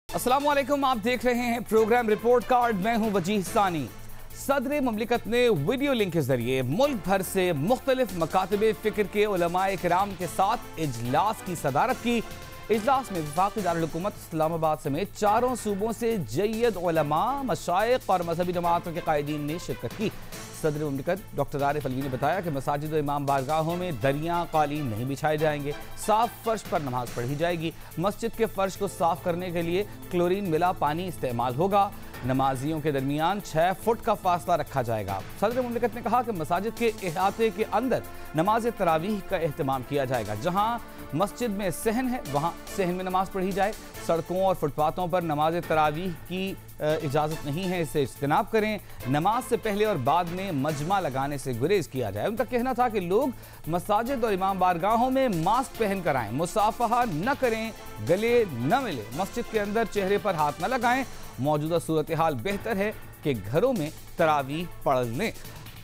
अस्सलामुअलैकुम, आप देख रहे हैं प्रोग्राम रिपोर्ट कार्ड। मैं हूं वजीह सानी। सदर मुमलिकत ने वीडियो लिंक के जरिए मुल्क भर से मुख्तलिफ मकातबे फ़िक्र के उलमाए किराम के साथ इजलास की सदारत की। इजलास में वफाकी दारुल हुकूमत इस्लामाबाद समेत चारों सूबों से जय्यद उलमा, मशाइख और मजहबी जमातों के कायदीन ने शिरकत की। सदर मुमलिकत डॉक्टर आरिफ अलवी ने बताया कि मसाजिद और इमाम बारगाहों में दरियाँ कालीन नहीं बिछाए जाएंगे, साफ फर्श पर नमाज पढ़ी जाएगी। मस्जिद के फर्श को साफ करने के लिए क्लोरीन मिला पानी इस्तेमाल होगा। नमाजियों के दरमियान 6 फुट का फासला रखा जाएगा। सदर मुमलिकत ने कहा कि मसाजिद के अहाते के अंदर नमाज तरावीह का एहतमाम किया जाएगा। जहाँ मस्जिद में सहन है वहाँ सहन में नमाज पढ़ी जाए। सड़कों और फुटपाथों पर नमाज तरावीह की इजाज़त नहीं है, इससे इज्तनाब करें। नमाज से पहले और बाद में मजमा लगाने से गुरेज किया जाए। उनका कहना था कि लोग मसाजिद और इमाम बारगाहों में मास्क पहन कर आएँ, मुसाफहा न करें, गले न मिले, मस्जिद के अंदर चेहरे पर हाथ न लगाएं। मौजूदा सूरत हाल बेहतर है कि घरों में तरावीह पढ़ लें।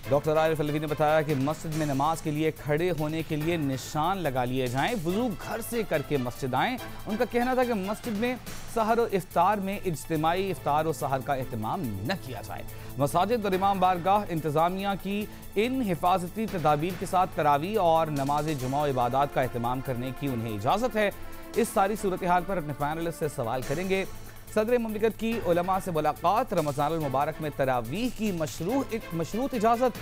डॉक्टर आरिफ अलवी ने बताया कि मस्जिद में नमाज के लिए खड़े होने के लिए निशान लगा लिए जाएं, वुज़ू घर से करके मस्जिद आएँ। उनका कहना था कि मस्जिद में सहर और इफ्तार में इज्तिमाई इफ्तार और सहर का एहतमाम न किया जाए। मसाजिद और इमाम बारगाह इंतज़ामिया की इन हिफाजती तदाबीर के साथ तरावीह और नमाज जुमा और इबादत का एहतमाम करने की उन्हें इजाज़त है। इस सारी सूरत हाल पर अपने पैनलिस्ट से सवाल करेंगे। सदर मुमलिकत की उलमा से मुलाकात, रमज़ान मुबारक में तरावीह की मशरूत इजाज़त।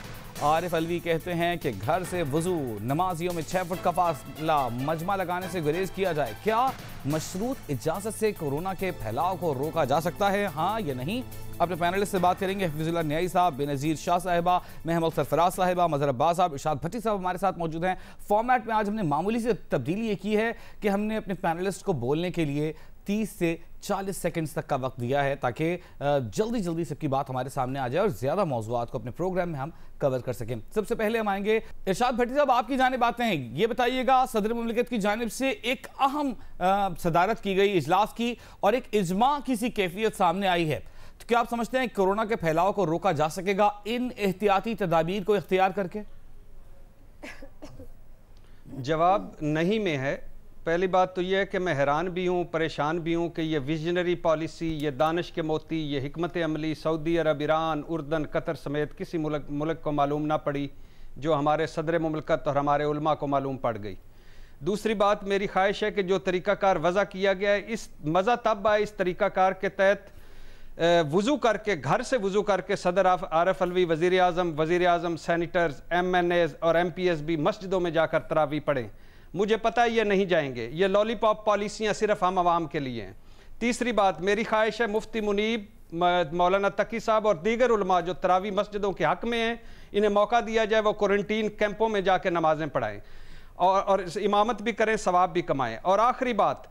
आरिफ अलवी कहते हैं कि घर से वज़ू, नमाजियों में 6 फुट का फासला, मजमा लगाने से गुरेज किया जाए। क्या मशरूत इजाज़त से कोरोना के फैलाव को रोका जा सकता है, हाँ या नहीं? अपने पैनलिस्ट से बात करेंगे। हफीजुल्लाह न्याई साहब, बेनज़ीर शाह साहिबा, महमूद सरफराज साहिबा, मज़हर अब्बास साहब, इरशाद भट्टी साहब हमारे साथ मौजूद हैं। फॉर्मेट में आज हमने मामूली से तब्दीली ये की है कि हमने अपने पैनलिस्ट को बोलने के लिए 30 से 40 सेकंड्स तक का वक्त दिया है, ताकि जल्दी जल्दी सबकी बात हमारे सामने आ जाए और ज़्यादा मौज़ूआत को अपने प्रोग्राम में हम कवर कर सकें। सबसे पहले हम आएंगे इरशाद भट्टी साहब, आपकी जानिब आते हैं। ये बताइएगा, सदर मुमलिकत की जानिब से एक अहम सदारत की गई इजलास की और एक इजमा की सी कैफियत सामने आई है, तो क्या आप समझते हैं कोरोना के फैलाव को रोका जा सकेगा इन एहतियाती तदाबीर को इख्तियार करके? जवाब नहीं में है। पहली बात तो यह है कि मैं हैरान भी हूँ, परेशान भी हूँ कि ये विजनरी पॉलिसी, ये दानिश के मोती, ये हिकमत अमली सऊदी अरब, ईरान, उर्दन, कतर समेत किसी मुल्क को मालूम ना पड़ी, जो हमारे सदर मुमलिकत और हमारे उलमा को मालूम पड़ गई। दूसरी बात, मेरी ख्वाहिश है कि जो तरीक़ाकार वज़ा किया गया है, इस मज़ा तब आए इस तरीक़ाकार के तहत वज़ू करके, घर से वज़ू करके सदर आरिफ अलवी, वज़ीर आज़म, सैनिटर्स, MNAs और MPs भी मस्जिदों में जाकर तरावी पढ़ें। मुझे पता है ये नहीं जाएंगे, ये लॉलीपॉप पॉलिसियाँ सिर्फ हम आवाम के लिए हैं। तीसरी बात, मेरी ख्वाहिश है मुफ्ती मुनीब, मौलाना तकी साहब और दीगर उलमा जो तरावी मस्जिदों के हक़ में हैं, इन्हें मौका दिया जाए वो क्वारंटीन कैंपों में जाकर नमाजें पढ़ाएँ और इमामत भी करें, सवाब भी कमाएँ। और आखिरी बात,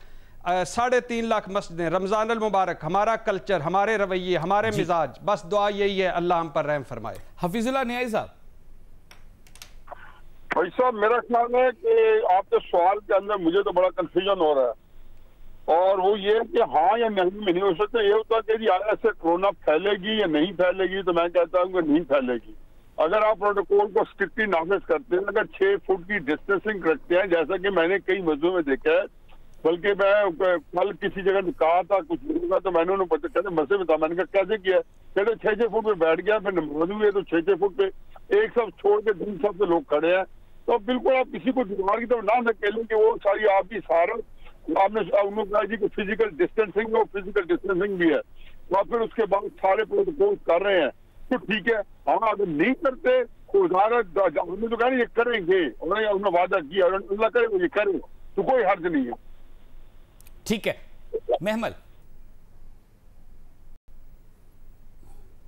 3.5 लाख मस्जिदें, रमज़ान अल मुबारक, हमारा कल्चर, हमारे रवैये, हमारे मिजाज, बस दुआ यही है, अल्लाह हम पर रहम फरमाए। हफीजुल्लाह न्याई साहब। भाई साहब, मेरा ख्याल है कि आपके सवाल के अंदर मुझे तो बड़ा कंफ्यूजन हो रहा है, और वो ये है कि हाँ या नहीं में नहीं हो सकता। ये होता है कि ऐसे कोरोना फैलेगी या नहीं फैलेगी, तो मैं कहता हूँ कि नहीं फैलेगी। अगर आप प्रोटोकॉल को स्ट्रिक्टली नाफिज करते हैं, अगर 6 फुट की डिस्टेंसिंग रखते हैं, जैसा कि मैंने कई मस्जिदों में देखा है, बल्कि मैं कल किसी जगह कहा था कुछ होगा, तो मैंने उन्हें कहते मसले में था, मैंने कहा कैसे किया, कहते 6-6 फुट पे बैठ गया, फिर नमाज हुई है तो 6-6 फुट पे एक सब छोड़ के 2 सब से लोग खड़े हैं। तो बिल्कुल आप किसी को बीमार की तरफ ना धकेलें कि वो सारी आपकी सारा आपने उन्होंने कहा जी कि फिजिकल डिस्टेंसिंग और फिजिकल डिस्टेंसिंग भी है, तो फिर उसके बाद सारे प्रोटोकॉल कर रहे हैं, तो ठीक है। हाँ, अगर नहीं करते तो हमने तो कहा ये करेंगे, उन्होंने वादा किया, अल्लाह करे वो ये करें, तो कोई हर्ज नहीं है। ठीक है, महमल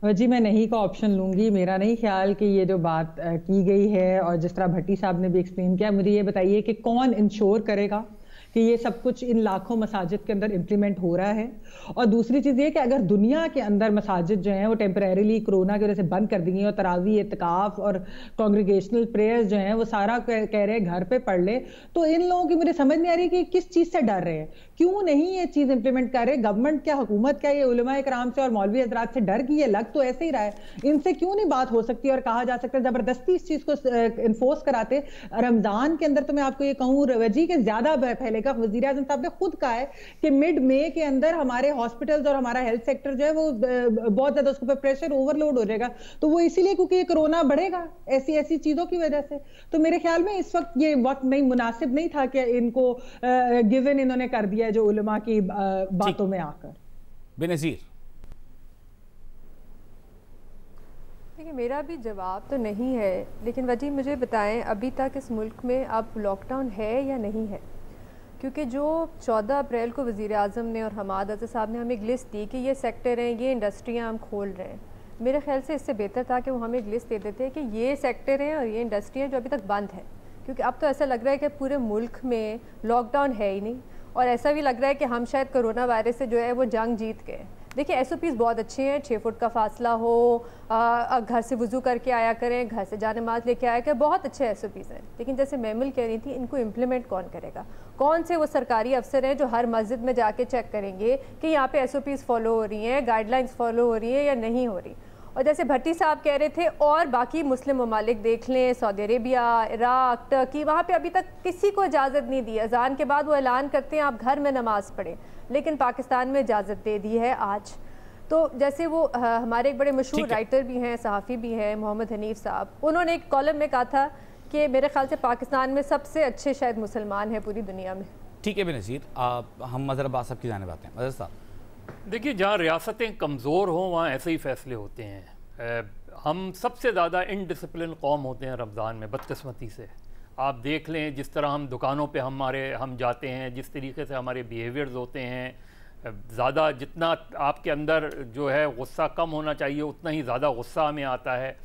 जी, मैं नहीं का ऑप्शन लूंगी। मेरा नहीं ख्याल कि ये जो बात की गई है और जिस तरह भट्टी साहब ने भी एक्सप्लेन किया, मुझे ये बताइए कि कौन इंश्योर करेगा कि ये सब कुछ इन लाखों मसाजिद के अंदर इम्प्लीमेंट हो रहा है। और दूसरी चीज़ ये कि अगर दुनिया के अंदर मसाजिद जो हैं वो टेम्परेरीली कोरोना की वजह से बंद कर दी गई और तरावी, इत्काफ और कांग्रीगेशनल प्रेयर्स जो हैं वो सारा कह रहे हैं घर पे पढ़ ले, तो इन लोगों की मुझे समझ नहीं आ रही कि किस चीज़ से डर रहे हैं, क्यों नहीं ये चीज़ इंप्लीमेंट कर रहे। गवर्नमेंट क्या, हुकूमत क्या, ये उलमा इकराम से और मौलवी हजरात से डर की ये लग तो ऐसे ही रहा है, इनसे क्यों नहीं बात हो सकती और कहा जा सकता है ज़बरदस्ती इस चीज़ को इन्फोर्स कराते। रमज़ान के अंदर तो मैं आपको ये कहूँ रवजी के ज़्यादा फैलेगा का। वज़ीर आज़म साहब ने खुद कहा है कि मिड मई के अंदर हमारे हॉस्पिटल्स और हमारा हेल्थ सेक्टर जो है वो बहुत ज्यादा उसके ऊपर प्रेशर ओवरलोड हो जाएगा। तो वो इसीलिए क्योंकि ये कोरोना बढ़ेगा ऐसी ऐसी चीजों की वजह से। तो मेरे ख्याल में इस वक्त ये वक्त नहीं, मुनासिब नहीं था कि इनको गिवन इन्होंने कर दिया जो उलमा की बातों में आकर। बेनज़ीर, देखिए मेरा भी जवाब तो नहीं है, लेकिन वजी मुझे बताएं अभी तक इस मुल्क में अब लॉकडाउन है या नहीं है? क्योंकि जो 14 अप्रैल को वज़ीर आज़म ने और हमाद अज़हर साहब ने हमें एक लिस्ट दी कि ये सेक्टर हैं, ये इंडस्ट्रियाँ हम खोल रहे हैं, मेरे ख्याल से इससे बेहतर था कि वो हमें एक लिस्ट दे देते कि ये सेक्टर हैं और ये इंडस्ट्री हैं जो अभी तक बंद है। क्योंकि अब तो ऐसा लग रहा है कि पूरे मुल्क में लॉकडाउन है ही नहीं, और ऐसा भी लग रहा है कि हम शायद कोरोना वायरस से जो है वो जंग जीत गए। देखिए SOPs बहुत अच्छे हैं, 6 फुट का फासला हो, घर से वज़ू करके आया करें, घर से जाने नमाज लेके आया करें, बहुत अच्छे SOPs हैं। लेकिन जैसे मैमुल कह रही थी, इनको इम्प्लीमेंट कौन करेगा? कौन से वो सरकारी अफसर हैं जो हर मस्जिद में जाके चेक करेंगे कि यहाँ पे SOPs फॉलो हो रही हैं, गाइडलाइंस फॉलो हो रही हैं या नहीं हो रही? और जैसे भट्टी साहब कह रहे थे, और बाकी मुस्लिम ममालिक देख लें, सऊदी अरेबिया, इराक, टर्की, वहाँ पे अभी तक किसी को इजाज़त नहीं दी। अजान के बाद वो ऐलान करते हैं आप घर में नमाज पढ़ें, लेकिन पाकिस्तान में इजाज़त दे दी है आज। तो जैसे वो हमारे एक बड़े मशहूर राइटर भी हैं, सहाफ़ी भी हैं, मोहम्मद हनीफ साहब, उन्होंने एक कॉलम में कहा था कि मेरे ख्याल से पाकिस्तान में सबसे अच्छे शायद मुसलमान हैं पूरी दुनिया में। ठीक है बेनज़ीर, हम मज़हर अब्बास साहब की जानिब आते हैं। मज़हर साहब, देखिए, जहाँ रियासतें कमज़ोर हों वहाँ ऐसे ही फ़ैसले होते हैं। हम सबसे ज़्यादा इनडिसिप्लिन कौम होते हैं रमज़ान में, बदकिस्मती से। आप देख लें जिस तरह हम दुकानों पे हम जाते हैं, जिस तरीके से हमारे बिहेवियर्स होते हैं, ज़्यादा जितना आपके अंदर जो है गुस्सा कम होना चाहिए उतना ही ज़्यादा गुस्सा हमें आता है।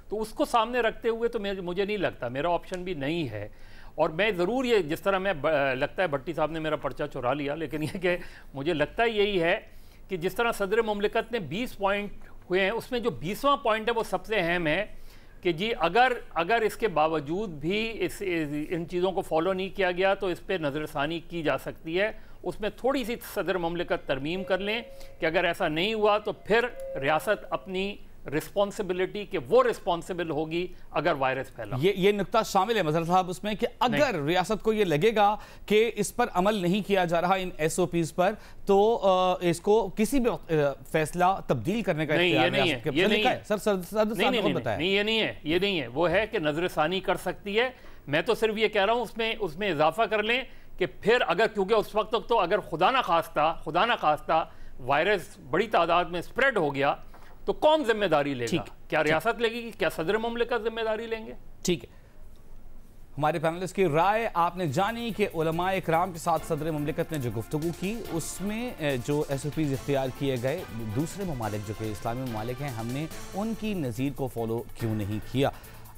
तो उसको सामने रखते हुए तो मुझे नहीं लगता, मेरा ऑप्शन भी नहीं है। और मैं ज़रूर ये, जिस तरह मैं लगता है भट्टी साहब ने मेरा पर्चा चुरा लिया, लेकिन ये कि मुझे लगता यही है कि जिस तरह सदर मुमलिकत ने 20 पॉइंट हुए हैं, उसमें जो 20वां पॉइंट है वो सबसे अहम है कि जी अगर इसके बावजूद भी इन चीज़ों को फॉलो नहीं किया गया तो इस पर नज़रसानी की जा सकती है। उसमें थोड़ी सी सदर मुमलिकत तरमीम कर लें कि अगर ऐसा नहीं हुआ तो फिर रियासत अपनी रिस्पॉन्सिबिलिटी कि वो रिस्पॉन्सिबल होगी अगर वायरस फैला। ये नुक्ता शामिल है मज़हर साहब उसमें कि अगर रियासत को ये लगेगा कि इस पर अमल नहीं किया जा रहा इन SOPs पर, तो इसको किसी भी फैसला तब्दील करने का नहीं, ये नहीं है, ये नहीं है सर। नहीं, ये नहीं है, वो है कि नजरसानी कर सकती है। मैं तो सिर्फ ये कह रहा हूँ उसमें इजाफा कर लें कि फिर अगर, क्योंकि उस वक्त तक तो अगर खुदा ना खास्ता वायरस बड़ी तादाद में स्प्रेड हो गया तो कौन जिम्मेदारी लेगा? क्या रियासत लेगी? क्या सदर मुमलिकत जिम्मेदारी लेंगे? ठीक है, हमारे पैनलिस्ट की राय आपने जानी कि उलमाए इकराम के साथ सदर मुमलिकत ने जो गुफ्तगू की उसमें जो SOPs इख्तियार किए गए, दूसरे ममालिक जो कि इस्लामी ममालिक हैं, हमने उनकी नज़ीर को फॉलो क्यों नहीं किया।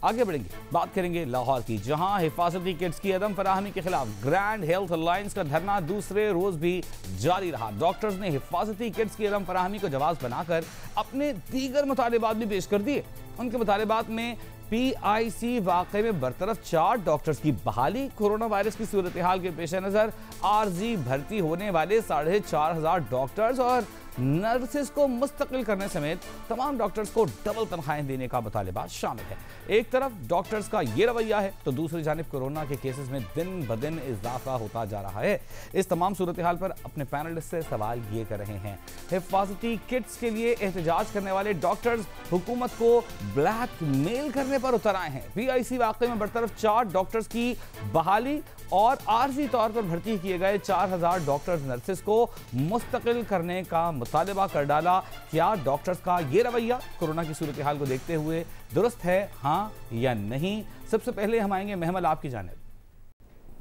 आगे बढ़ेंगे, बात करेंगे लाहौर की, जहां हिफाजती किट्स की अदम फराहमी के खिलाफ ग्रैंड हेल्थ अलायंस का धरना दूसरे रोज भी जारी रहा। डॉक्टर्स ने हिफाजती किट्स की अदम फराहमी को जवाब बनाकर अपने दीगर मुतालिबात भी पेश कर दिए। उनके मुतालिबात में PIC वाक़े में बरतरफ 4 डॉक्टर्स की बहाली, कोरोना वायरस की सूरत हाल के पेश नज़र आर्जी भर्ती होने वाले 4,500 डॉक्टर्स और नर्सेस को मुस्तकिल करने समेत तमाम डॉक्टर्स को डबल तनख्वाहें देने का मुतालिबा शामिल है। एक तरफ डॉक्टर्स का ये रवैया है तो दूसरी जानिब कोरोना के केसेस में दिन ब दिन इजाफा होता जा रहा है। इस तमाम सूरत हाल पर अपने पैनलिस्ट से सवाल ये कर रहे हैं, हिफाजती किट्स के लिए एहतजाज करने वाले डॉक्टर्स हुकूमत को ब्लैकमेल करने पर उतर आए हैं। PIC वाक़े में बरतरफ 4 डॉक्टर्स की बहाली और आर्जी तौर पर भर्ती किए गए 4,000 डॉक्टर्स नर्सेस को मुस्तकिल करने का मुतालिबा कर डाला। क्या डॉक्टर्स का ये रवैया कोरोना की सूरत हाल को देखते हुए दुरुस्त है, हाँ या नहीं? सबसे पहले हम आएंगे महमल आपकी जानिब।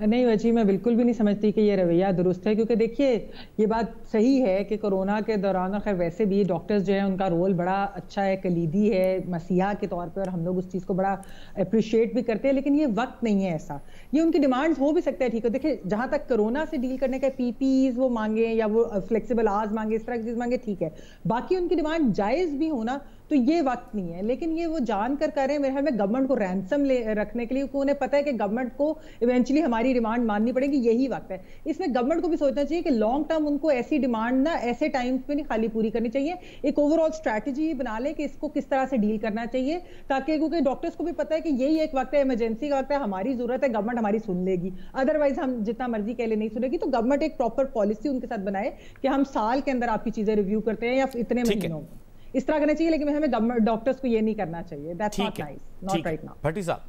नहीं वजी, मैं बिल्कुल भी नहीं समझती कि ये रवैया दुरुस्त है, क्योंकि देखिए ये बात सही है कि कोरोना के दौरान और खैर वैसे भी डॉक्टर्स जो है उनका रोल बड़ा अच्छा है, कलीदी है मसीहा के तौर पे, और हम लोग उस चीज़ को बड़ा अप्रिशिएट भी करते हैं। लेकिन ये वक्त नहीं है ऐसा, ये उनकी डिमांड्स हो भी सकता है, ठीक है। देखिए जहाँ तक कोरोना से डील करने का PPEs वो मांगे या वो फ्लेक्सिबल आवर्स मांगे, इस तरह की चीज़ मांगे, ठीक है। बाकी उनकी डिमांड जायज़ भी होना तो ये वक्त नहीं है। लेकिन ये वो जानकर कर रहे हैं, मेरे ख्याल में गवर्नमेंट को रैंसम रखने के लिए, क्योंकि उन्हें पता है कि गवर्नमेंट को इवेंचुअली हमारी डिमांड माननी पड़ेगी, यही वक्त है। इसमें गवर्नमेंट को भी सोचना चाहिए कि लॉन्ग टर्म उनको ऐसी डिमांड ना ऐसे टाइम पे नहीं खाली पूरी करनी चाहिए, एक ओवरऑल स्ट्रैटेजी बना ले कि इसको किस तरह से डील करना चाहिए, ताकि क्योंकि डॉक्टर्स को भी पता है कि यही एक वक्त है, इमरजेंसी का वक्त है, हमारी जरूरत है, गवर्नमेंट हमारी सुन लेगी, अदरवाइज हम जितना मर्जी कह ले नहीं सुनेगी। तो गवर्नमेंट एक प्रॉपर पॉलिसी उनके साथ बनाए कि हम साल के अंदर आपकी चीजें रिव्यू करते हैं या इतने महीनों में, इस तरह करना चाहिए। लेकिन हमें गवर्नमेंट डॉक्टर्स को ये नहीं करना चाहिए। That's not nice, not right now. Bhatti साहब,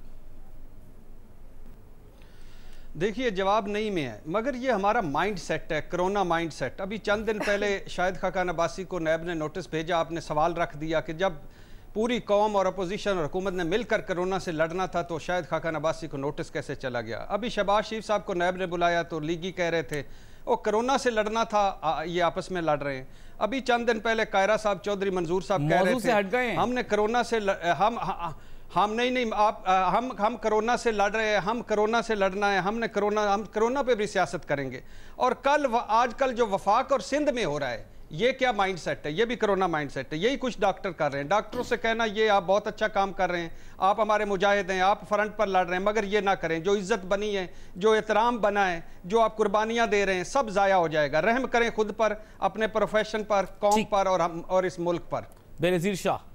देखिए जवाब नहीं में है, मगर ये हमारा माइंड सेट है, कोरोना माइंड सेट। अभी चंद दिन पहले शाहिद खाकान अब्बासी को नैब ने नोटिस भेजा, आपने सवाल रख दिया कि जब पूरी कौम और अपोजिशन और हुकूमत ने मिलकर कोरोना से लड़ना था तो शाहिद खाकान अब्बासी को नोटिस कैसे चला गया। अभी शहबाज शरीफ साहब को नैब ने बुलाया तो लीगी कह रहे थे वो कोरोना से लड़ना था, ये आपस में लड़ रहे हैं। अभी चंद दिन पहले कायरा साहब, चौधरी मंजूर साहब कह रहे थे हमने कोरोना से हम नहीं आप हम कोरोना से लड़ रहे हैं, हम कोरोना से लड़ना है, हम कोरोना पे भी सियासत करेंगे। और आजकल जो वफाक और सिंध में हो रहा है, ये क्या माइंड सेट है? ये भी कोरोना माइंड सेट है। यही कुछ डॉक्टर कर रहे हैं। डॉक्टरों से कहना ये आप बहुत अच्छा काम कर रहे हैं, आप हमारे मुजाहिद हैं, आप फ्रंट पर लड़ रहे हैं, मगर ये ना करें। जो इज्जत बनी है, जो एहतराम बना है, जो आप कुर्बानियां दे रहे हैं, सब जाया हो जाएगा। रहम करें खुद पर, अपने प्रोफेशन पर, कौम पर और इस मुल्क पर। बेनज़ीर शाह,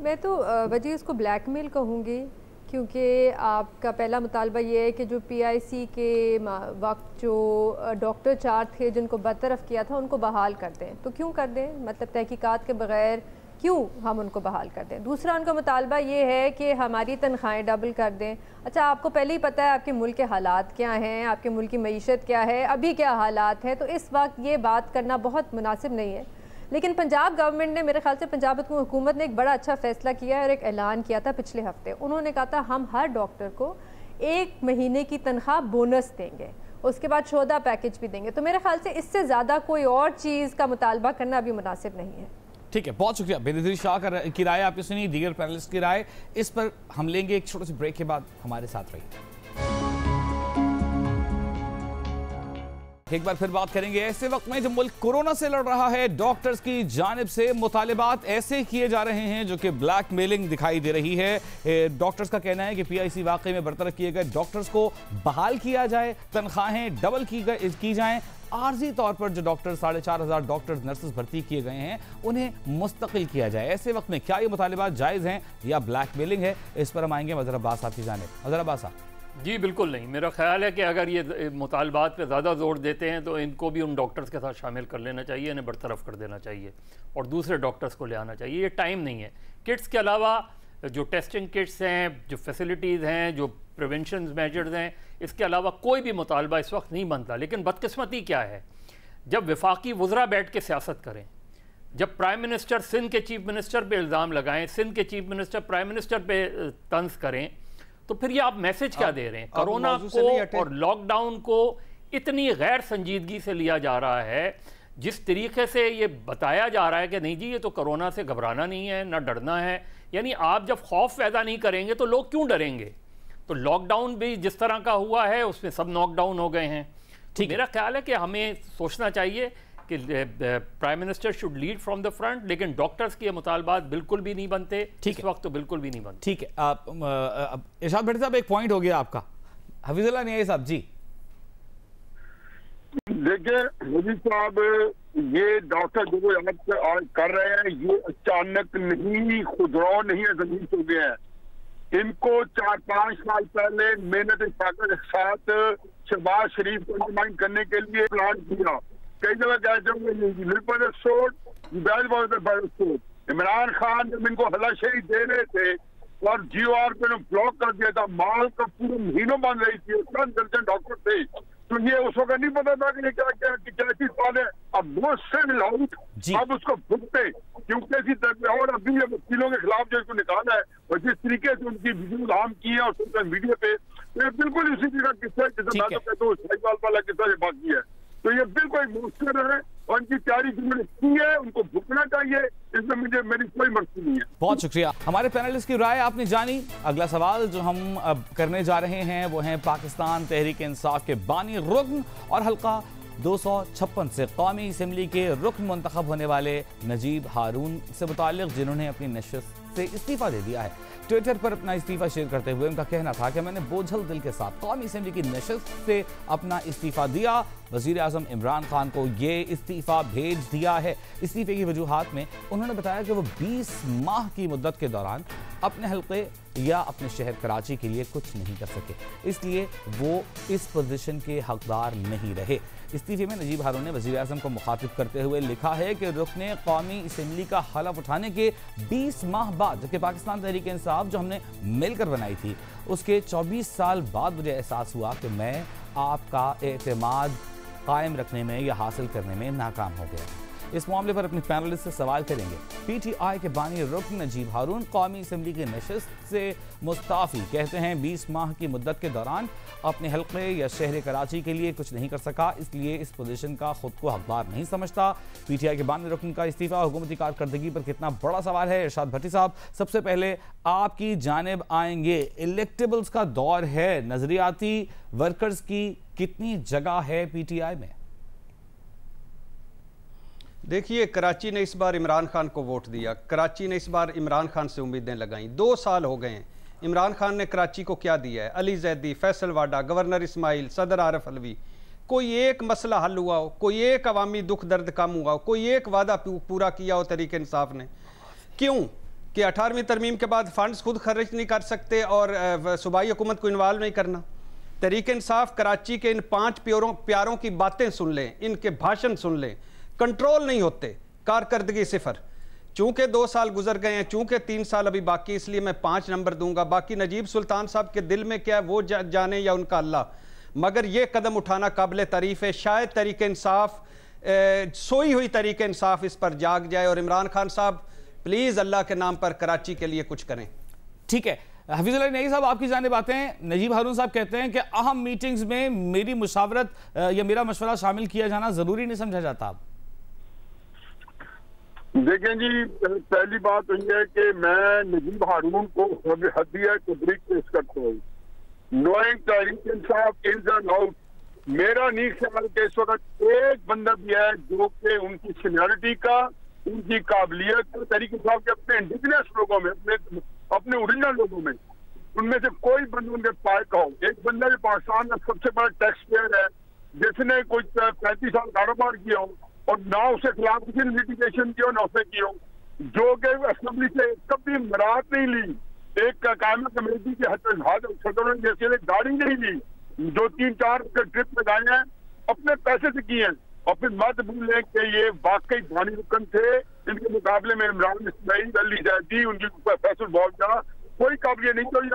मैं तो वजह इसको ब्लैकमेल कहूँगी, क्योंकि आपका पहला मुतालबा ये है कि जो PIC के वक्त जो डॉक्टर 4 थे जिनको बरतरफ किया था उनको बहाल कर दें। तो क्यों कर दें? मतलब तहकीकात के बगैर क्यों हम उनको बहाल कर दें? दूसरा उनका मुतालबा ये है कि हमारी तनख्वाहें डबल कर दें। अच्छा, आपको पहले ही पता है आपके मुल्क के हालात क्या हैं, आपके मुल्क की मईशत क्या है, अभी क्या हालात है, तो इस वक्त ये बात करना बहुत मुनासिब नहीं है। लेकिन पंजाब गवर्नमेंट ने, मेरे ख्याल से पंजाब हुकूमत ने एक बड़ा अच्छा फैसला किया और एक ऐलान किया था पिछले हफ्ते। उन्होंने कहा था हम हर डॉक्टर को 1 महीने की तनख्वाह बोनस देंगे, उसके बाद शोधा पैकेज भी देंगे। तो मेरे ख्याल से इससे ज़्यादा कोई और चीज़ का मुतालबा करना अभी मुनासिब नहीं है। ठीक है, बहुत शुक्रिया। बेनज़ीर शाह की राय आपने सुनी, दीगर पैनलिस्ट की राय। इस पर हम लेंगे एक छोटे से ब्रेक के बाद। हमारे साथ रहिए। एक बार फिर बात करेंगे ऐसे वक्त में जब मुल्क कोरोना से लड़ रहा है, डॉक्टर्स की जानिब से मुतालिबात ऐसे किए जा रहे हैं जो कि ब्लैकमेलिंग दिखाई दे रही है। डॉक्टर्स का कहना है कि PIC वाकई में बरतरफ किए गए डॉक्टर्स को बहाल किया जाए, तनख्वाहें डबल की जाएं। आर्जी तौर पर जो डॉक्टर 4,500 डॉक्टर्स नर्सेज भर्ती किए गए हैं उन्हें मुस्तकिल किया जाए। ऐसे वक्त में क्या ये मुतालिबात जायज़ हैं या ब्लैकमेलिंग है? इस पर हम आएंगे मज़हर अब्बास साहब की जानिब। मज़हर अब्बास साहब। जी बिल्कुल नहीं, मेरा ख्याल है कि अगर ये मुतालबात पे ज़्यादा जोर देते हैं तो इनको भी उन डॉक्टर्स के साथ शामिल कर लेना चाहिए, इन्हें बरतरफ कर देना चाहिए और दूसरे डॉक्टर्स को ले आना चाहिए। ये टाइम नहीं है। किट्स के अलावा जो टेस्टिंग किट्स हैं, जो फैसिलिटीज़ हैं, जो प्रिवेंशन मेजर्स हैं, इसके अलावा कोई भी मुतालबा इस वक्त नहीं बनता। लेकिन बदकिस्मती क्या है, जब वफाकी वज़रा बैठ के सियासत करें, जब प्राइम मिनिस्टर सिंध के चीफ मिनिस्टर पे इल्ज़ाम लगाएं, सिंध के चीफ मिनिस्टर प्राइम मिनिस्टर पे तंज करें, तो फिर ये आप मैसेज क्या दे रहे हैं? कोरोना को और लॉकडाउन को इतनी गैर संजीदगी से लिया जा रहा है, जिस तरीके से ये बताया जा रहा है कि नहीं जी ये तो कोरोना से घबराना नहीं है, ना डरना है। यानी आप जब खौफ पैदा नहीं करेंगे तो लोग क्यों डरेंगे? तो लॉकडाउन भी जिस तरह का हुआ है उसमें सब नॉकडाउन हो गए हैं। तो मेरा ख्याल है कि हमें सोचना चाहिए कि prime minister should lead from the front, लेकिन डॉक्टर्स के मुतालबात बिल्कुल भी नहीं बनते इस वक्त, तो बिल्कुल भी नहीं बनते। ठीक है, इरशाद भट्टी साहब एक पॉइंट हो गया आपका। हफीजुल्लाह नियाज़ी साहब जी। देखिए हफीज साहब, ये डॉक्टर जो आज कर रहे हैं ये अचानक नहीं, खुदराव नहीं है, जमीन हो गए हैं। इनको 4-5 साल पहले मेहनत ताकत के साथ शहबाज शरीफ को अंडरमाइन करने के लिए प्लान किया। कई जगह इमरान खान जब इनको हलाशेरी दे रहे थे और GOR पे ब्लॉक कर दिया था, माल का पूरे महीनों बंद रही थी, दर्जन डॉक्टर थे, तो ये उस वक्त नहीं पता था कि क्या चीज पाल है। अब वो से आउट, अब उसको भुगते, क्योंकि इसी और अभी वकीलों के खिलाफ जो इसको निकाला है और जिस तरीके से उनकी वीडियो आम की है और सोशल मीडिया पे, तो बिल्कुल इसी तरह किस्सा वाला किस्सा ये बाकी है। तो ये बिल्कुल मुश्किल है और इनकी तैयारी जिन्होंने की है उनको भुगतना चाहिए, इसमें मुझे मेरी कोई मर्जी नहीं है। बहुत शुक्रिया। हमारे पैनलिस्ट की राय आपने जानी। अगला सवाल जो हम अब करने जा रहे हैं वो है पाकिस्तान तहरीक इंसाफ के बानी रुकन और हल्का 256 से कौमी असम्बली के रुकन मुंतखब होने वाले नजीब हारून से मुताल्लिक, जिन्होंने अपनी नशस्त से इस्तीफा दे दिया है। ट्विटर पर अपना इस्तीफा शेयर करते हुए उनका कहना था कि मैंने बोझल दिल के साथ कौमी असम्बली की नशस्त से अपना इस्तीफा दिया। वज़ीर आज़म इमरान खान को ये इस्तीफा भेज दिया है। इस्तीफे की वजूहात में उन्होंने बताया कि वो 20 माह की मुद्दत के दौरान अपने हल्के या अपने शहर कराची के लिए कुछ नहीं कर सके, इसलिए वो इस पोजीशन के हकदार नहीं रहे। इस्तीफे में नजीब हारून ने वज़ीर आज़म को मुखातिब करते हुए लिखा है कि रुकने कौमी असम्बली का हलफ उठाने के 20 माह बाद, जबकि पाकिस्तान तहरीक इंसाफ जो हमने मिलकर बनाई थी, उसके 24 साल बाद मुझे एहसास हुआ कि मैं आपका एतमाद कायम रखने में या हासिल करने में नाकाम हो गया। इस मामले पर अपने पैनलिस्ट से सवाल करेंगे। PTI के बानी रुकन नजीब हारून कौमी असम्बली की नशस्त से मुस्ताफ़ी, कहते हैं 20 माह की मुद्दत के दौरान अपने हल्के या शहर कराची के लिए कुछ नहीं कर सका, इसलिए इस पोजीशन का खुद को हकदार नहीं समझता। PTI के बानी रुकन का इस्तीफा हुकूमती कारकर्दगी पर कितना बड़ा सवाल है। इरशाद भट्टी साहब, सबसे पहले आपकी जानिब आएंगे। इलेक्टेबल्स का दौर है, नजरियाती वर्कर्स की कितनी जगह है PTI में? देखिए, कराची ने इस बार इमरान खान को वोट दिया, कराची ने इस बार इमरान खान से उम्मीदें लगाईं। 2 साल हो गए हैं। इमरान खान ने कराची को क्या दिया है? अली जैदी, फैसल वाडा, गवर्नर इस्माइल, सदर आरिफ अलवी, कोई एक मसला हल हुआ हो, कोई एक अवामी दुख दर्द कम हुआ हो, कोई एक वादा पूरा किया हो तहरीक इंसाफ ने? क्यों कि 18वीं तरमीम के बाद फंड्स खुद खर्च नहीं कर सकते और सूबाई हुकूमत को इन्वॉल्व नहीं करना? तहरीक इंसाफ कराची के इन 5 प्यारों की बातें सुन लें, इनके भाषण सुन लें, कंट्रोल नहीं होते, कारकर्दगी सिफर। चूंकि 2 साल गुजर गए हैं, चूंकि 3 साल अभी बाकी, इसलिए मैं 5 नंबर दूंगा। बाकी नजीब सुल्तान साहब के दिल में क्या है वो जाने या उनका अल्लाह, मगर ये कदम उठाना काबिल तारीफ है। शायद तहरीक इंसाफ, सोई हुई तहरीक इंसाफ इस पर जाग जाए और इमरान खान साहब प्लीज अल्लाह के नाम पर कराची के लिए कुछ करें। ठीक है, हफीजुल्लाह नईम साहब, आपकी जानिब आते हैं। नजीब हारून साहब कहते हैं कि अहम मीटिंग्स में मेरी मुशावरत या मेरा मशवरा शामिल किया जाना जरूरी नहीं समझा जाता। देखें जी, पहली बात तो यह है कि मैं नजीब हारून को हदिया तबरीक पेश करता हूँ। नोइंग Tehreek Insaf ins and out, मेरा नहीं ख्याल कि इस वक्त एक बंदा भी है जो कि उनकी सीनियरिटी का, उनकी काबिलियत का, तहरीक इंसाफ के अपने इंडिजिनस लोगों में, अपने ओरिजिनल लोगों में, उनमें से कोई बंदा उनके पाए का हो। एक बंदा जो पाकिस्तान का सबसे बड़ा टैक्स पेयर है, जिसने कोई 35 साल कारोबार किया हो और ना उसके खिलाफ किसी ने लिटिगेशन की हो, ना उसने की हो, जो कि असेंबली से कभी मराहत नहीं ली, एक कायम कमेटी के सदरों जैसे गाड़ी नहीं ली, जो 3-4 ट्रिप लगाए हैं अपने पैसे से किए हैं। और फिर मत भूलें कि ये वाकई बानी रुकन थे, इनके मुकाबले में इमरान इस्माइल, अली जैदी, उनकी फैसल बहुत कोई काबिलियत नहीं थी,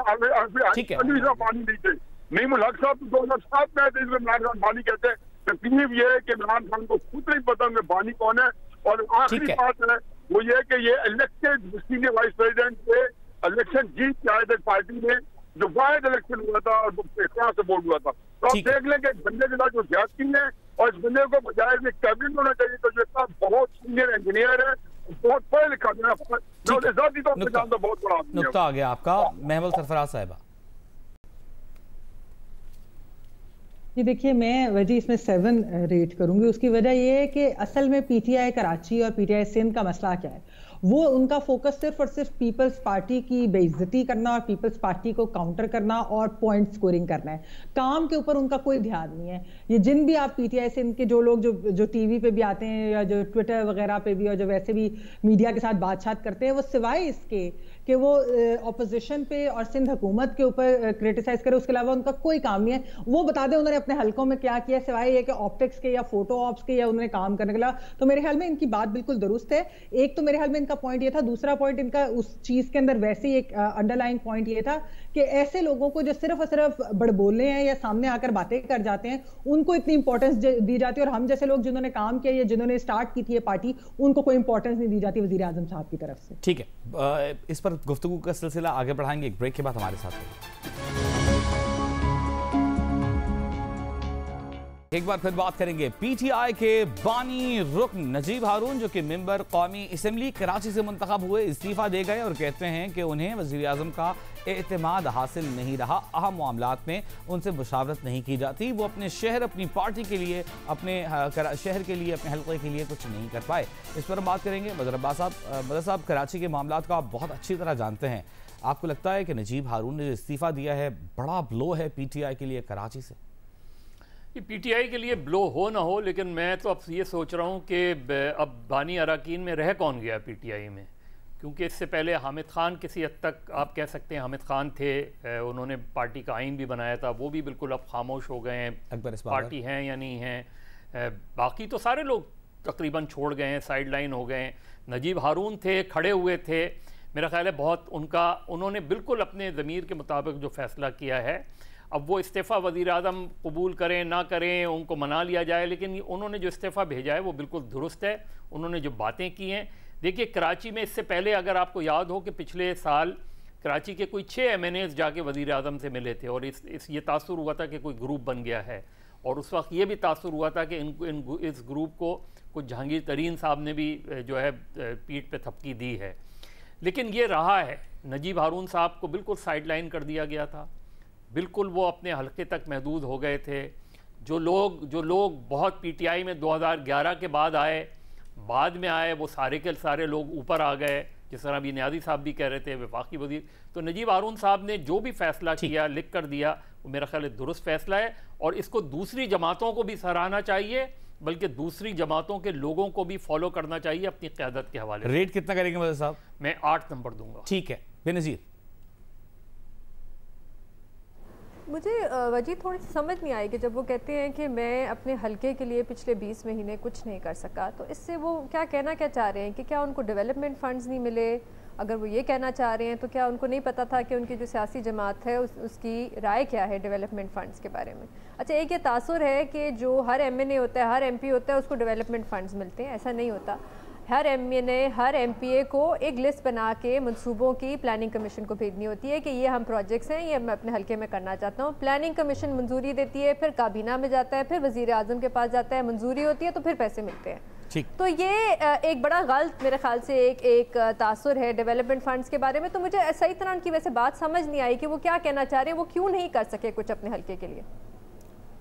बानी नहीं थे। नईमुल हक साहब 2007 में थे, इमरान खान बानी कहते हैं। तकलीफ ये है कि इमरान खान को खुद नहीं पता कि बानी कौन है। और आखिरी बात है वो ये कि ये इलेक्टेड सीनियर वाइस प्रेसिडेंट थे, इलेक्शन जीत के आए थे पार्टी में, जो वाहिद इलेक्शन हुआ था और इख्तियार से वोट हुआ था। तो आप देख लें कि बंदे के साथ जो ज्यादती है और इस बंदे को बजाय में कैबिनेट होना चाहिए, तो जो इतना बहुत सीनियर इंजीनियर है, बहुत पढ़े लिखा है, बहुत बड़ा नुकता आ गया आपका। महमूद सरफराज साहिबा, जी देखिए, मैं वजह इसमें 7 रेट करूंगी। उसकी वजह यह है कि असल में PTI कराची और PTI सिंध का मसला क्या है, वो उनका फोकस सिर्फ और सिर्फ पीपल्स पार्टी की बेइज्जती करना और पीपल्स पार्टी को काउंटर करना और पॉइंट स्कोरिंग करना है। काम के ऊपर उनका कोई ध्यान नहीं है। ये जिन भी आप PTI सिंध के जो लोग जो टीवी पे भी आते हैं या जो ट्विटर वगैरह पे भी और जो वैसे भी मीडिया के साथ बातचीत करते हैं, वो सिवाय इसके कि वो ऑपोजिशन पे और सिंध हुकूमत के ऊपर क्रिटिसाइज करे, उसके अलावा उनका कोई काम नहीं है। वो बता दें उन्होंने अपने हलकों में क्या किया, सिवाय ये कि ऑप्टिक्स के या फोटो ऑप्स के या उन्होंने काम करने के अलावा। तो मेरे ख्याल में इनकी बात बिल्कुल दुरुस्त है। एक तो मेरे ख्याल में इनका पॉइंट ये था। दूसरा पॉइंट इनका उस चीज के अंदर वैसे ही एक अंडरलाइंग पॉइंट ये था कि ऐसे लोगों को जो सिर्फ और सिर्फ बड़बोले हैं या सामने आकर बातें कर जाते हैं, उनको इतनी इंपॉर्टेंस दी जाती है, और हम जैसे लोग जिन्होंने काम किया या जिन्होंने स्टार्ट की थी ये पार्टी, उनको कोई इंपॉर्टेंस नहीं दी जाती वजीर आजम साहब की तरफ से। ठीक है, इस पर गुफ्तगू का सिलसिला आगे बढ़ाएंगे एक ब्रेक के बाद। हमारे साथ एक बार फिर बात करेंगे पीटीआई के बानी रुकन नजीब हारून, जो कि मेंबर कौमी असेंबली कराची से मुंतखब हुए, इस्तीफा दे गए और कहते हैं कि उन्हें वज़ीर आज़म का एतमाद हासिल नहीं रहा। अहम मामलात में उनसे मुशावरत नहीं की जाती। वो अपने शहर, अपनी पार्टी के लिए, अपने शहर के लिए, अपने हल्के के लिए कुछ नहीं कर पाए। इस पर हम बात करेंगे। मदर साहब, कराची के मामलात को आप बहुत अच्छी तरह जानते हैं। आपको लगता है कि नजीब हारून ने जो इस्तीफा दिया है बड़ा ब्लो है पीटीआई के लिए कराची से? ये पीटीआई के लिए ब्लो हो ना हो, लेकिन मैं तो अब ये सोच रहा हूँ कि अब बानी अरकान में रह कौन गया पीटीआई में, क्योंकि इससे पहले हामिद खान किसी हद तक आप कह सकते हैं हामिद खान थे, उन्होंने पार्टी का आइन भी बनाया था, वो भी बिल्कुल अब खामोश हो गए हैं। पार्टी हैं या नहीं हैं, बाकी तो सारे लोग तकरीबन छोड़ गए हैं, साइड लाइन हो गए हैं। नजीब हारून थे, खड़े हुए थे, मेरा ख्याल है बहुत उन्होंने बिल्कुल अपने ज़मीर के मुताबिक जो फ़ैसला किया है। अब वो इस्तीफ़ा वज़ीर आज़म कबूल करें ना करें, उनको मना लिया जाए, लेकिन उन्होंने जो इस्तीफ़ा भेजा है वो बिल्कुल दुरुस्त है। उन्होंने जो बातें की हैं, देखिए कराची में इससे पहले अगर आपको याद हो कि पिछले साल कराची के कोई 6 MNAs जाके वज़ीर आज़म से मिले थे और ये तासुर हुआ था कि कोई ग्रुप बन गया है, और उस वक्त ये भी तासुर हुआ था कि इस ग्रुप को कुछ जहांगीर तरीन साहब ने भी जो है पीठ पे थपकी दी है। लेकिन ये रहा है, नजीब हारून साहब को बिल्कुल साइड लाइन कर दिया गया था, बिल्कुल वो अपने हल्के तक महदूद हो गए थे। जो लोग बहुत पीटीआई में 2011 के बाद में आए, वो सारे के सारे लोग ऊपर आ गए, जिस तरह अभी नियाज़ी साहब भी कह रहे थे, वफाकी वज़ीर। तो नजीब हारून साहब ने जो भी फ़ैसला किया, लिख कर दिया, वो मेरा ख्याल है दुरुस्त फ़ैसला है, और इसको दूसरी जमातों को भी सराहना चाहिए, बल्कि दूसरी जमातों के लोगों को भी फॉलो करना चाहिए अपनी क़यादत के हवाले। रेट कितना करेंगे मदर साहब? मैं 8 नंबर दूंगा। ठीक है, बेनज़ीर। मुझे वजह थोड़ी सी समझ नहीं आई कि जब वो कहते हैं कि मैं अपने हलके के लिए पिछले 20 महीने कुछ नहीं कर सका, तो इससे वो क्या कहना चाह रहे हैं कि क्या उनको डेवलपमेंट फंड्स नहीं मिले? अगर वो ये कहना चाह रहे हैं तो क्या उनको नहीं पता था कि उनकी जो सियासी जमात है उसकी राय क्या है डेवलपमेंट फ़ंड्स के बारे में? अच्छा, एक ये तासुर है कि जो हर MNA होता है, हर MP होता है, उसको डेवलपमेंट फ़ंड्स मिलते हैं, ऐसा नहीं होता। हर MNA, हर MPA को एक लिस्ट बना के मंसूबों की प्लानिंग कमीशन को भेजनी होती है कि ये हम प्रोजेक्ट्स हैं, ये मैं अपने हल्के में करना चाहता हूँ। प्लानिंग कमीशन मंजूरी देती है, फिर काबीना में जाता है, फिर वज़ीर आज़म के पास जाता है, मंजूरी होती है, तो फिर पैसे मिलते हैं। तो ये एक बड़ा गलत मेरे ख्याल से एक तासुर है डेवलपमेंट फंड्स के बारे में। तो मुझे सही तरह उनकी वैसे बात समझ नहीं आई कि वो क्या कहना चाह रहे हैं, वो क्यों नहीं कर सके कुछ अपने हल्के के लिए।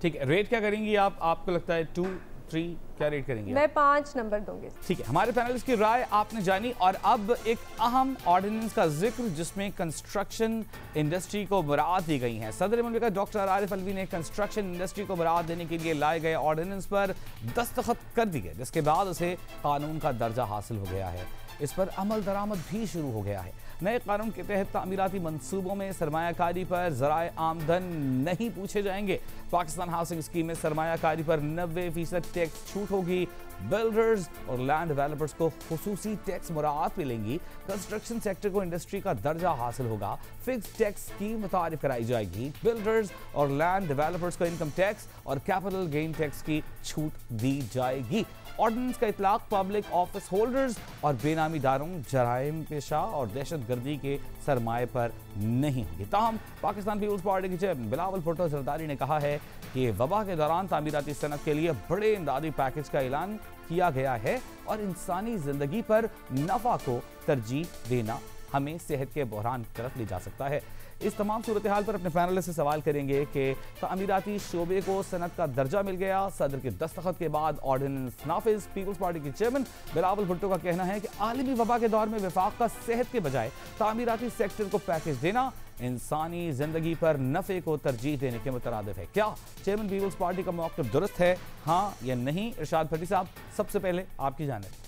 ठीक है, रेट क्या करेंगी आप? आपको लगता है 2, 3 क्या रेट करेंगी? मैं 5 नंबर दूंगी। ठीक है, हमारे पैनलिस्ट की राय आपने जानी, और अब एक अहम ऑर्डिनेंस का जिक्र जिसमें कंस्ट्रक्शन इंडस्ट्री को मुराद दी गई है। सदर मुमलिकत डॉक्टर आरिफ अलवी ने कंस्ट्रक्शन इंडस्ट्री को मुराद देने के लिए लाए गए ऑर्डिनेंस पर दस्तखत कर दिए, जिसके बाद उसे कानून का दर्जा हासिल हो गया है। इस पर अमल दरामद भी शुरू हो गया है। नए कानून के तहत तामीराती मंसूबों में सरमायाकारी पर ज़राए आमदन नहीं पूछे जाएंगे। पाकिस्तान हाउसिंग स्कीम में सरमायाकारी पर 90% टैक्स छूट होगी। बिल्डर्स और लैंड डेवलपर्स को खुसूसी टैक्स मुराद मिलेंगी। कंस्ट्रक्शन सेक्टर को इंडस्ट्री का दर्जा हासिल होगा। फिक्स टैक्स स्कीम मुतारिफ कराई जाएगी। बिल्डर्स और लैंड डेवलपर्स को इनकम टैक्स और कैपिटल गेन टैक्स की छूट दी जाएगी। ऑर्डिनेंस का इतलाक पब्लिक ऑफिस होल्डर्स और बेनामीदारों, जराइम पेशा और दहशत गर्दी के सरमाए पर नहीं होगी। ताहम पाकिस्तान पीपल्स पार्टी के चेयरमैन बिलावल भुट्टो जरदारी ने कहा है कि वबा के दौरान तामीराती सनत के लिए बड़े इमदादी पैकेज का ऐलान किया गया है और इंसानी जिंदगी पर नफा को तरजीह देना हमें सेहत के बहरान की तरफ ले जा सकता है। इस तमाम सूरत हाल पर अपने पैनलिस्ट से सवाल करेंगे कि तामीराती शोबे को सनत का दर्जा मिल गया, सदर के दस्तखत के बाद ऑर्डिनेंस नाफिज। पीपल्स पार्टी के चेयरमैन बिलावल भुट्टो का कहना है कि आलमी वबा के दौर में वफाक का सेहत के बजाय तामीराती सेक्टर को पैकेज देना इंसानी जिंदगी पर नफे को तरजीह देने के मुतरादिफ है। क्या चेयरमैन पीपल्स पार्टी का मौक़िफ़ दुरुस्त है, हाँ या नहीं? इरशाद भट्टी साहब, सबसे पहले आपकी जानिब।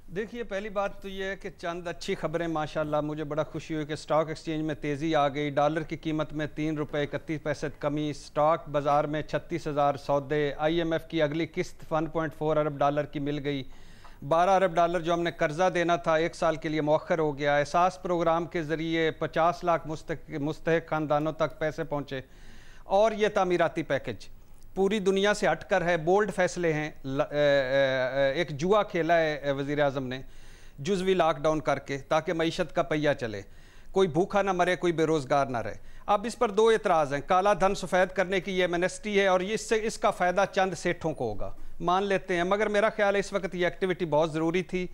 देखिए, पहली बात तो ये है कि चंद अच्छी खबरें माशाल्लाह, मुझे बड़ा खुशी हुई कि स्टॉक एक्सचेंज में तेज़ी आ गई। डॉलर की कीमत में 3 रुपये 31 पैसे कमी, स्टॉक बाज़ार में 36,000 सौदे। IMF की अगली किस्त 1.4 अरब डॉलर की मिल गई। 12 अरब डॉलर जो हमने कर्जा देना था 1 साल के लिए मौखर हो गया। एहसास प्रोग्राम के ज़रिए 50 लाख मुस्तहिक ख़ानदानों तक पैसे पहुँचे। और ये तामीराती पैकेज पूरी दुनिया से हटकर है, बोल्ड फैसले हैं। एक जुआ खेला है वज़ीर आज़म ने जुज़वी लॉकडाउन करके, ताकि मईशत का पहिया चले, कोई भूखा ना मरे, कोई बेरोज़गार ना रहे। अब इस पर दो एतराज़ हैं। काला धन सफ़ेद करने की ये एमनेस्टी है और ये इसका फ़ायदा चंद सेठों को होगा, मान लेते हैं, मगर मेरा ख्याल है इस वक्त ये एक्टिविटी बहुत ज़रूरी थी।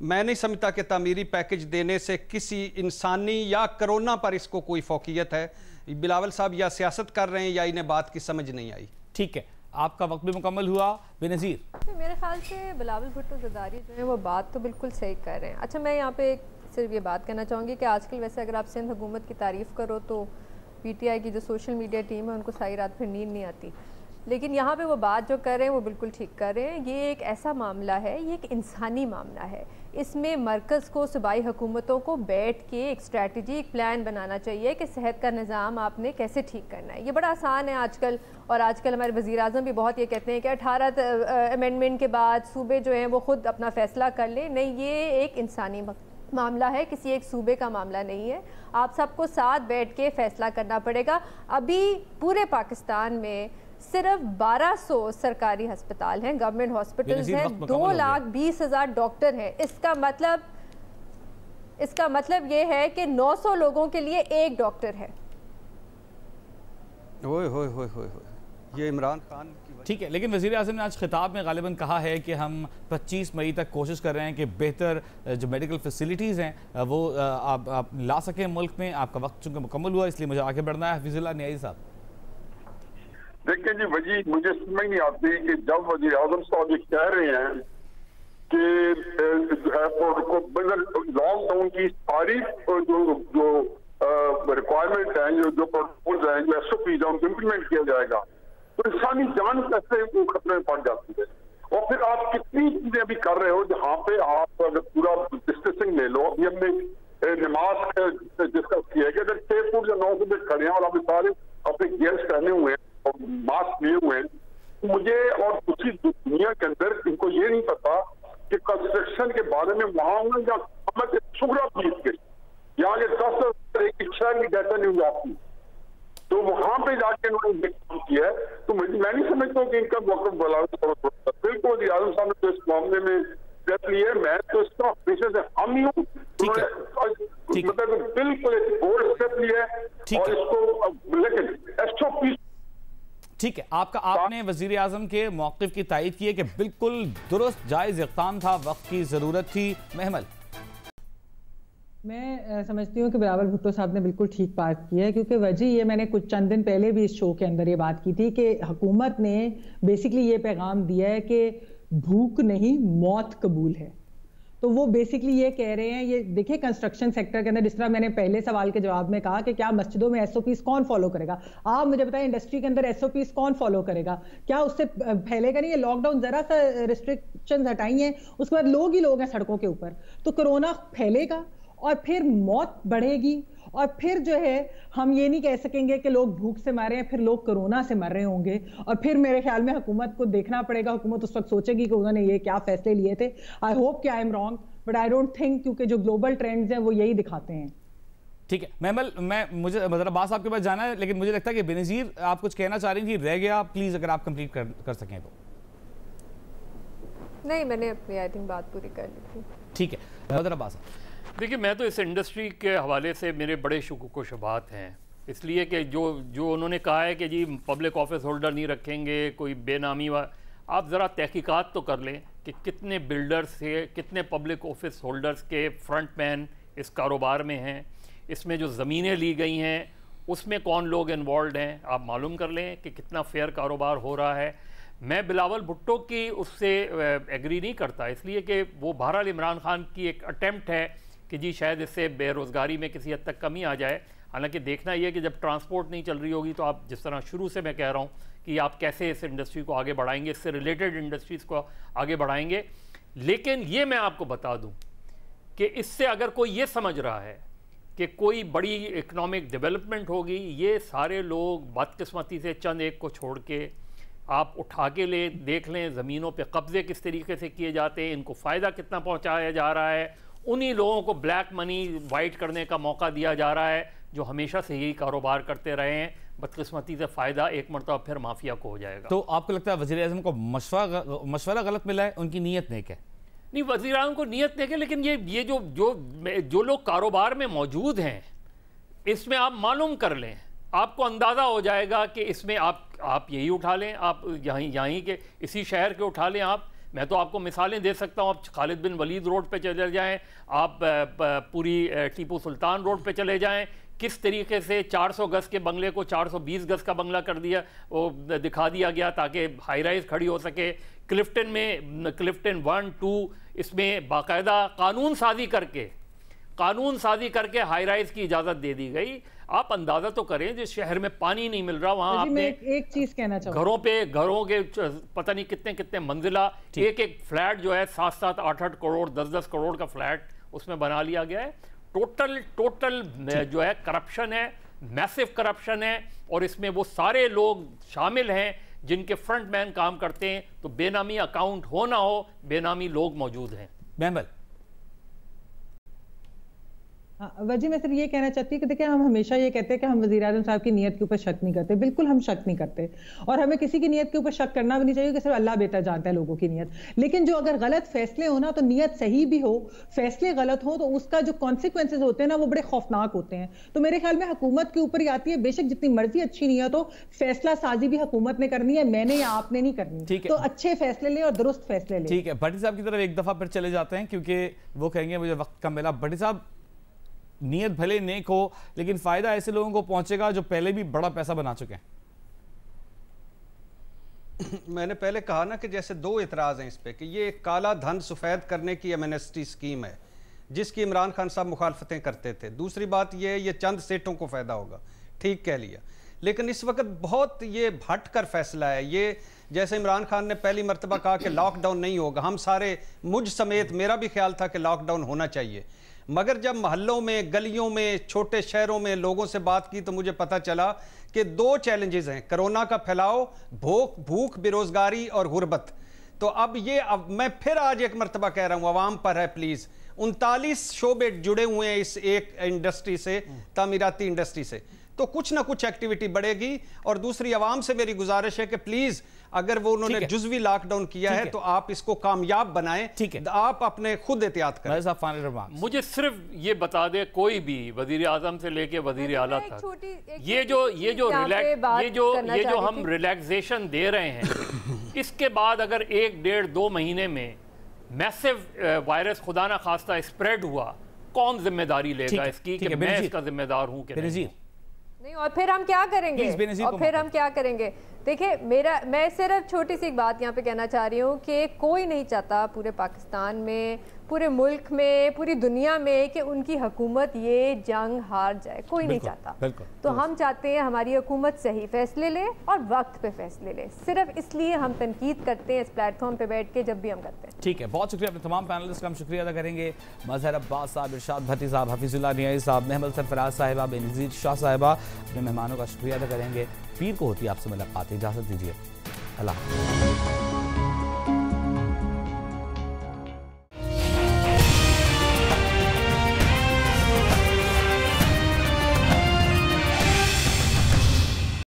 मैं नहीं समझता कि तामीरी पैकेज देने से किसी इंसानी या कोरोना पर इसको कोई फोकियत है। बिलावल साहब या सियासत कर रहे हैं या इन्हें बात की समझ नहीं आई। ठीक है, आपका वक्त भी मुकम्मल हुआ। बेनज़ीर, मेरे ख्याल से बिलावल भुट्टो ज़रदारी जो है वो बात तो बिल्कुल सही कर रहे हैं। अच्छा, मैं यहाँ पे सिर्फ ये बात कहना चाहूँगी कि आजकल वैसे अगर आप सिंध हुकूमत की तारीफ़ करो तो PTI की जो सोशल मीडिया टीम है उनको सारी रात फिर नींद नहीं आती, लेकिन यहाँ पे वो बात जो कर रहे हैं वो बिल्कुल ठीक कर रहे हैं। ये एक ऐसा मामला है, ये एक इंसानी मामला है। इसमें मरकज़ को, सूबाई हुकूमतों को बैठ के एक स्ट्रैटेजी, एक प्लान बनाना चाहिए कि सेहत का निज़ाम आपने कैसे ठीक करना है। ये बड़ा आसान है आजकल, और आजकल हमारे वज़ीर आज़म भी बहुत ये कहते हैं कि 18 अमेंडमेंट के बाद सूबे जो हैं वो ख़ुद अपना फ़ैसला कर लें। नहीं, ये एक इंसानी मामला है, किसी एक सूबे का मामला नहीं है। आप सबको साथ बैठ के फ़ैसला करना पड़ेगा। अभी पूरे पाकिस्तान में सिर्फ 1200 सरकारी अस्पताल हैं, गवर्नमेंट हॉस्पिटल्स हैं, 2,20,000 डॉक्टर हैं। इसका मतलब ये है कि 900 लोगों के लिए एक डॉक्टर है। ओए होए होए होए, ये इमरान खान की। ठीक है, लेकिन वज़ीर आज़म ने आज खिताब में गालिबन कहा है कि हम 25 मई तक कोशिश कर रहे हैं कि बेहतर जो मेडिकल फैसिलिटीज़ हैं वो आप ला सकें मुल्क में। आपका वक्त चूँकि मुकम्मल हुआ इसलिए मुझे आगे बढ़ना है। हफीजुल्लाह न्याज़ी साहब, देखिए जी वजी, मुझे समझ नहीं आती कि जब वज़ीर आज़म साहब ये कह रहे हैं कि लॉकडाउन की सारी जो रिक्वायरमेंट है, जो प्रोटोकॉल्स हैं, जो SOPs हैं, उनको इम्प्लीमेंट किया जाएगा तो इंसानी जान कैसे खतरे में पड़ जाती है। और फिर आप कितनी चीजें अभी कर रहे हो जहाँ पे आप अगर पूरा डिस्कसिंग ले लो, अभी हमने नमाज डिस्कस किया है कि अगर 6 फुट या 9 फुट में खड़े हैं और अभी सारे अपने गियर्स पहने हुए हैं और मास्क लिए हुए हैं, तो मुझे और दूसरी दुनिया के अंदर इनको ये नहीं पता कि कंस्ट्रक्शन के बारे में वहां या सुगरा बीत गई, यहाँ के 10 एक इच्छा की डेटा नहीं हुई आपकी, तो वहां पे जाके उन्होंने काम किया है। तो मैं नहीं समझता कि इनका वक्त बिल्कुल आजम साहब ने तो इस मामले में स्टेप लिया है। मैं तो इसका हमेशा से हम ही हूँ, मतलब बिल्कुल एक बोल्ड स्टेप लिया है और इसको लेकिन SOP। ठीक है, आपने वज़ीर आज़म के मौक़िफ़ की तायीद की है कि बिल्कुल दुरुस्त जायज़ इक़दाम था, वक्त की ज़रूरत थी। महमल, मैं समझती हूँ कि बिलावल भुट्टो साहब ने बिल्कुल ठीक बात की है, क्योंकि वजह ये मैंने कुछ चंद दिन पहले भी इस शो के अंदर ये बात की थी कि हुकूमत ने बेसिकली ये पैगाम दिया है कि भूख नहीं मौत कबूल है। तो वो बेसिकली ये कह रहे हैं, ये देखिए कंस्ट्रक्शन सेक्टर के अंदर, जिस तरह मैंने पहले सवाल के जवाब में कहा कि क्या मस्जिदों में SOPs कौन फॉलो करेगा, आप मुझे बताएं इंडस्ट्री के अंदर SOPs कौन फॉलो करेगा, क्या उससे फैलेगा नहीं? ये लॉकडाउन जरा सा रिस्ट्रिक्शंस हटाई हैं, उसके बाद लोग ही लोग हैं सड़कों के ऊपर, तो कोरोना फैलेगा और फिर मौत बढ़ेगी और फिर जो है हम ये नहीं कह सकेंगे कि लोग भूख से मर रहे हैं, फिर लोग कोरोना से मर रहे होंगे। और फिर मेरे ख्याल में हुकूमत को देखना पड़ेगा, हुकूमत उस वक्त सोचेगी कि उन्होंने ये क्या फैसले लिए थे। आई होप कि I am wrong, but I don't think, क्योंकि जो ग्लोबल ट्रेंड्स हैं वो यही दिखाते हैं। ठीक है महमल, मुझे अब्बास आपके पास जाना है, लेकिन मुझे लगता है कि बेनज़ीर आप कुछ कहना चाह रही थी, रह गया, प्लीज अगर आप कंप्लीट कर सकें तो। नहीं, मैंने अपनी आई थिंक बात पूरी कर ली थी। ठीक है अब्बास, देखिए मैं तो इस इंडस्ट्री के हवाले से मेरे बड़े शुकूक व शुबात हैं, इसलिए कि जो उन्होंने कहा है कि जी पब्लिक ऑफिस होल्डर नहीं रखेंगे, कोई बेनामी आप ज़रा तहकीकात तो कर लें कि कितने बिल्डर्स से, कितने पब्लिक ऑफिस होल्डर्स के फ्रंट मैन इस कारोबार में हैं, इसमें जो ज़मीनें ली गई हैं उसमें कौन लोग इन्वॉल्व हैं, आप मालूम कर लें कि कितना फेयर कारोबार हो रहा है। मैं बिलावल भुट्टो की उससे एग्री नहीं करता, इसलिए कि वो बहरहाल इमरान खान की एक अटैम्प्ट है कि जी शायद इससे बेरोज़गारी में किसी हद तक कमी आ जाए। हालांकि देखना यह कि जब ट्रांसपोर्ट नहीं चल रही होगी तो आप जिस तरह शुरू से मैं कह रहा हूँ कि आप कैसे इस इंडस्ट्री को आगे बढ़ाएंगे, इससे रिलेटेड इंडस्ट्रीज़ को आगे बढ़ाएंगे। लेकिन ये मैं आपको बता दूँ कि इससे अगर कोई ये समझ रहा है कि कोई बड़ी इकनॉमिक डेवलपमेंट होगी, ये सारे लोग बदकिस्मती से चंद एक को छोड़ के आप उठा के देख लें ज़मीनों पे कब्ज़े किस तरीके से किए जाते हैं, इनको फ़ायदा कितना पहुंचाया जा रहा है, उन्हीं लोगों को ब्लैक मनी वाइट करने का मौका दिया जा रहा है जो हमेशा से यही कारोबार करते रहे हैं। बदकिस्मती से फ़ायदा एक मरतबा फिर माफिया को हो जाएगा। तो आपको लगता है वज़ीर आज़म को मशवरा गलत मिला है, उनकी नीयत नेक है? नहीं, वज़ीर आज़म को नीयत नेक है, लेकिन ये जो लोग कारोबार में मौजूद हैं इसमें आप मालूम कर लें आपको अंदाज़ा हो जाएगा कि इसमें आप यही उठा लें, आप यहीं के इसी शहर के उठा लें। आप, मैं तो आपको मिसालें दे सकता हूँ। आप खालिद बिन वलीद रोड पे चले जाएं, आप पूरी टीपू सुल्तान रोड पे चले जाएं, किस तरीके से 400 गज के बंगले को 420 गज का बंगला कर दिया, वो दिखा दिया गया ताकि हाई राइज खड़ी हो सके। क्लिफ्टन में क्लिफ्टन 1, 2 इसमें बाकायदा कानून साजी करके हाई राइज की इजाज़त दे दी गई। आप अंदाजा तो करें, जिस शहर में पानी नहीं मिल रहा वहां आपने एक चीज कहना चाहूंगा, घरों के पता नहीं कितने मंजिला एक फ्लैट जो है 7-7, 8-8 करोड़ 10-10 करोड़ का फ्लैट उसमें बना लिया गया है। टोटल जो है करप्शन है, मैसिव करप्शन है, और इसमें वो सारे लोग शामिल हैं जिनके फ्रंट मैन काम करते हैं। तो बेनामी अकाउंट हो ना हो, बेनामी लोग मौजूद हैं। महमल, वजी मैं सिर्फ ये कहना चाहती हूँ कि देखिए, हम हमेशा ये कहते हैं कि हम वज़ीर आज़म साहब की नीयत के ऊपर शक नहीं करते। बिल्कुल हम शक नहीं करते, और हमें किसी की नीयत के ऊपर शक करना भी नहीं चाहिए कि सिर्फ अल्लाह बेहतर जानता है लोगों की नीयत। लेकिन जो अगर गलत फैसले हो ना, तो नीयत सही भी हो, फैसले गलत हो, तो उसका जो कॉन्सिक्वेंसेज होते हैं ना, वो बड़े खौफनाक होते हैं। तो मेरे ख्याल में हुकूमत के ऊपर ही आती है, बेशक जितनी मर्जी अच्छी नीयत हो, फैसला साजी भी हुकूमत ने करनी है, मैंने या आपने नहीं करनी। तो अच्छे फैसले ले और दुरुस्त फैसले ले। ठीक है, भट्टी साहब की तरफ एक दफा फिर चले जाते हैं, क्योंकि वो कहेंगे मुझे वक्त कम मिला। भट्टी साहब, नीयत भले नेक हो, लेकिन फायदा ऐसे लोगों को पहुंचेगा जो पहले भी बड़ा पैसा बना चुके हैं। मैंने पहले कहा ना कि जैसे दो इतराज हैं इस पे, कि ये काला धन सफेद करने की एमनेस्टी स्कीम है जिसकी इमरान खान साहब मुखालफतें करते थे। दूसरी बात ये चंद सेठों को फायदा होगा, ठीक कह लिया। लेकिन इस वक्त बहुत ये भट कर फैसला है। ये जैसे इमरान खान ने पहली मरतबा कहा कि लॉकडाउन नहीं होगा, हम सारे, मुझ समेत मेरा भी ख्याल था कि लॉकडाउन होना चाहिए, मगर जब मोहल्लों में, गलियों में, छोटे शहरों में लोगों से बात की तो मुझे पता चला कि दो चैलेंजेस हैं, कोरोना का फैलाव, भूख, बेरोजगारी और गुर्बत। तो अब मैं फिर आज एक मरतबा कह रहा हूं, अवाम पर है प्लीज। 39 शोबे जुड़े हुए हैं इस एक इंडस्ट्री से, तामीराती इंडस्ट्री से, तो कुछ ना कुछ एक्टिविटी बढ़ेगी। और दूसरी, अवाम से मेरी गुजारिश है कि प्लीज, अगर वो उन्होंने जुज़वी लॉकडाउन किया है तो आप इसको कामयाब बनाएं। ठीक है, आप अपने खुद एहतियात करें। मुझे सिर्फ ये बता दे, कोई भी वजीर आजम से लेके वजीर आला तक, ये जो हम रिलैक्सेशन दे रहे हैं, इसके बाद अगर 1-1.5-2 महीने में मैसिव वायरस खुदा ना खास्ता स्प्रेड हुआ, कौन जिम्मेदारी लेगा इसकी कि मैं इसका जिम्मेदार हूं कि नहीं? और फिर हम क्या करेंगे? देखिए, मैं सिर्फ छोटी सी एक बात यहाँ पे कहना चाह रही हूँ कि कोई नहीं चाहता पूरे पाकिस्तान में, पूरे मुल्क में, पूरी दुनिया में कि उनकी हुकूमत ये जंग हार जाए। कोई नहीं चाहता। तो हम चाहते हैं हमारी हुकूमत सही फैसले ले और वक्त पे फैसले ले। सिर्फ इसलिए हम तनकीद करते हैं इस प्लेटफॉर्म पे बैठ के, जब भी हम करते हैं। ठीक है, बहुत शुक्रिया। अपने तमाम पैनलिस्ट का हम शुक्रिया अदा करेंगे। मजहर अब्बास साहब, इरशाद भट्टी साहब, हफीजुल्लाह नियाज़ी साहब, महमल सरफराज साहिबा, बेनज़ीर शाह साहिबा, अपने मेहमानों का शुक्रिया अदा करेंगे। पीर को होती है आपसे मुलाकात, इजाज़त दीजिए, अल्लाह।